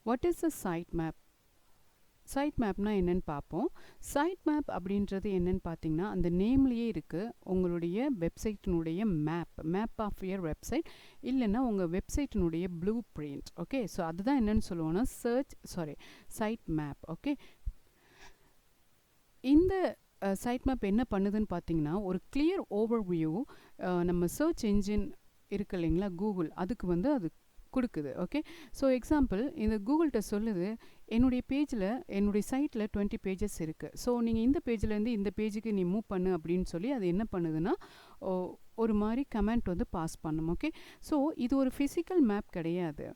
What is a site map? Site மேப்னா என்னன்னு பார்ப்போம். சைட் மேப் அப்படின்றது என்னன்னு பார்த்தீங்கன்னா, அந்த நேம்லேயே இருக்குது உங்களுடைய வெப்சைட்டினுடைய மேப் ஆஃப் யுவர் வெப்சைட், இல்லைன்னா உங்கள் வெப்சைட்டினுடைய ப்ளூ பிரிண்ட். ஓகே, ஸோ அதுதான் என்னன்னு சொல்லுவோம்னா சைட் மேப். ஓகே, இந்த சைட் மேப் என்ன பண்ணுதுன்னு பார்த்தீங்கன்னா, ஒரு கிளியர் ஓவர்வியூ நம்ம சர்ச் என்ஜின் இருக்கு இல்லைங்களா, கூகுள், அதுக்கு வந்து அது கொடுக்குது. ஓகே, ஸோ எக்ஸாம்பிள் இந்த கூகுள்கிட்ட சொல்லுது, என்னுடைய பேஜில் என்னுடைய சைட்டில் 20 பேஜஸ் இருக்குது. ஸோ நீங்கள் இந்த பேஜ்லேருந்து இந்த பேஜுக்கு நீ மூவ் பண்ணு அப்படின்னு சொல்லி அது என்ன பண்ணுதுன்னா ஒரு மாதிரி கமெண்ட் வந்து பாஸ் பண்ணும். ஓகே, ஸோ இது ஒரு ஃபிசிக்கல் மேப் கிடையாது.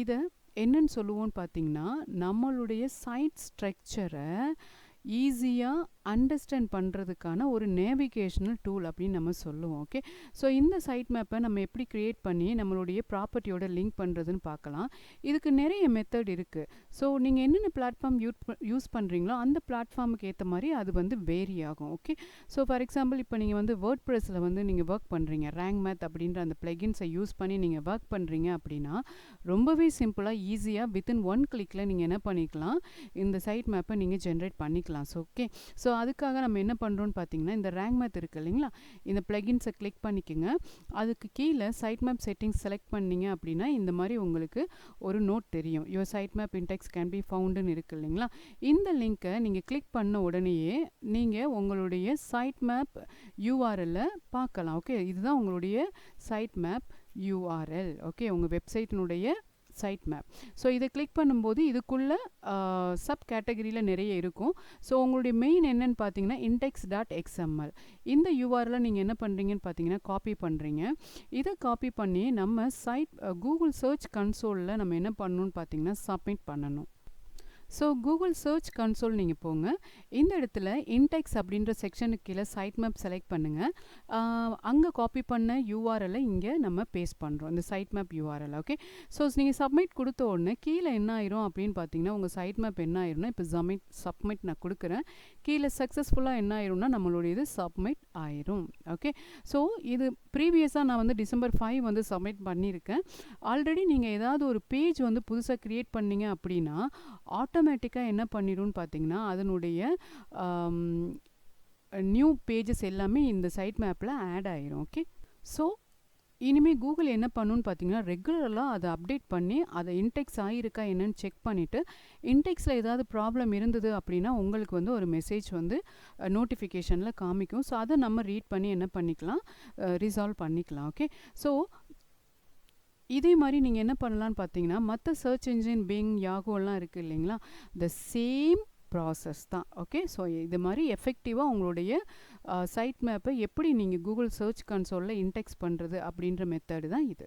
இதை என்னன்னு சொல்லுவோன்னு பார்த்தீங்கன்னா, நம்மளுடைய சைட் ஸ்ட்ரக்சரை ஈஸியாக அண்டர்ஸ்டாண்ட் பண்ணுறதுக்கான ஒரு நேவிகேஷனல் டூல் அப்படின்னு நம்ம சொல்லுவோம். ஓகே, ஸோ இந்த சைட் மேப்பை நம்ம எப்படி க்ரியேட் பண்ணி நம்மளுடைய ப்ராப்பர்ட்டியோட லிங்க் பண்ணுறதுன்னு பார்க்கலாம். இதுக்கு நிறைய மெத்தட் இருக்குது. ஸோ நீங்கள் என்னென்ன பிளாட்ஃபார்ம் யூஸ் பண்ணுறீங்களோ அந்த பிளாட்ஃபார்முக்கு ஏற்ற மாதிரி அது வந்து வேரி ஆகும். ஓகே, ஸோ ஃபார் எக்ஸாம்பிள் இப்போ நீங்கள் வந்து வேர்ட் ப்ரெஸ்ஸில் வந்து நீங்கள் ஒர்க் பண்ணுறீங்க, ரேங்க் மேத் அப்படின்ற அந்த ப்ளகின்ஸை யூஸ் பண்ணி நீங்கள் ஒர்க் பண்ணுறீங்க அப்படின்னா ரொம்பவே சிம்பிளாக ஈஸியாக வித்தின் 1 கிளிக்கில் நீங்கள் என்ன பண்ணிக்கலாம், இந்த சைட் மேப்பை நீங்கள் ஜென்ரேட் பண்ணிக்கலாம். ஸோ ஓகே, ஸோ அதுக்காக நம்ம என்ன பண்ணுறோன்னு பார்த்தீங்கன்னா, இந்த ரேங்க் மேத் இருக்குது இல்லைங்களா, இந்த ப்ளகின்ஸை கிளிக் பண்ணிக்கோங்க. அதுக்கு கீழே சைட் மேப் செட்டிங்ஸ் செலக்ட் பண்ணிங்க அப்படின்னா இந்த மாதிரி உங்களுக்கு ஒரு நோட் தெரியும், your site map index can be ஃபவுண்டுன்னு இருக்குது இல்லைங்களா. இந்த லிங்க்கை நீங்கள் கிளிக் பண்ண உடனேயே நீங்கள் உங்களுடைய சைட் மேப் யூஆர்எல்லை பார்க்கலாம். ஓகே, இதுதான் உங்களுடைய சைட் மேப் யூஆர்எல். ஓகே, உங்கள் வெப்சைட்டினுடைய சைட் மேப். ஸோ இதை கிளிக் பண்ணும்போது இதுக்குள்ளே சப் கேட்டகரியில் நிறைய இருக்கும். ஸோ உங்களுடைய மெயின் என்னன்னு பார்த்தீங்கன்னா index.xml. இந்த யூஆரில் நீங்கள் என்ன பண்ணுறீங்கன்னு பார்த்தீங்கன்னா காப்பி பண்ணுறீங்க. இதை காப்பி பண்ணி நம்ம கூகுள் சர்ச் கன்சோலில் நம்ம என்ன பண்ணணும்னு பார்த்தீங்கன்னா சப்மிட் பண்ணணும். ஸோ கூகுள் சர்ச் கன்சோல் நீங்கள் போங்க. இந்த இடத்துல இன்டெக்ஸ் அப்படின்ற செக்ஷனுக்கு கீழே சைட் மேப் செலக்ட் பண்ணுங்கள். அங்கே காப்பி பண்ண யூஆர்எல்லை இங்கே நம்ம பேஸ்ட் பண்ணுறோம், இந்த side map URL. Okay, so நீங்கள் சப்மிட் கொடுத்த உடனே கீழே என்ன ஆயிரும் அப்படின்னு பார்த்தீங்கன்னா, உங்கள் சைட் மேப் என்ன ஆயிரும்னா, இப்போ சப்மிட் நான் கொடுக்குறேன். கீழே சக்ஸஸ்ஃபுல்லாக என்ன ஆயிரும்னா நம்மளுடைய இது சப்மிட் ஆயிரும். ஓகே, ஸோ இது ப்ரீவியஸாக நான் வந்து December 5 வந்து சப்மிட் பண்ணியிருக்கேன். ஆல்ரெடி நீங்கள் ஏதாவது ஒரு பேஜ் வந்து புதுசாக க்ரியேட் பண்ணீங்க அப்படின்னா ஆட்டோமேட்டிக்காக என்ன பண்ணிடும்னு பார்த்தீங்கன்னா, அதனுடைய நியூ பேஜஸ் எல்லாமே இந்த சைட் மேப்பில் ஆட் ஆயிரும். ஓகே, ஸோ இனிமேல் கூகுள் என்ன பண்ணுன்னு பார்த்தீங்கன்னா, ரெகுலராக அதை அப்டேட் பண்ணி அதை இன்டெக்ஸ் ஆகிருக்கா என்னன்னு செக் பண்ணிவிட்டு, இன்டெக்ஸில் ஏதாவது ப்ராப்ளம் இருந்தது அப்படின்னா உங்களுக்கு வந்து ஒரு மெசேஜ் வந்து நோட்டிஃபிகேஷனில் காமிக்கும். ஸோ அதை நம்ம ரீட் பண்ணி என்ன பண்ணிக்கலாம், ரிசால்வ் பண்ணிக்கலாம். ஓகே, ஸோ இதே மாதிரி நீங்கள் என்ன பண்ணலான்னு பார்த்தீங்கன்னா, மற்ற சர்ச் இன்ஜின் பிங் யாகோலாம் இருக்குது இல்லைங்களா, த சேம் ப்ராசஸ் தான். ஓகே, ஸோ இது மாதிரி எஃபெக்டிவாக உங்களுடைய சைட் மேப்பை எப்படி நீங்கள் கூகுள் சர்ச் கன்சோலில் இன்டெக்ஸ் பண்ணுறது அப்படின்ற மெத்தடு தான் இது.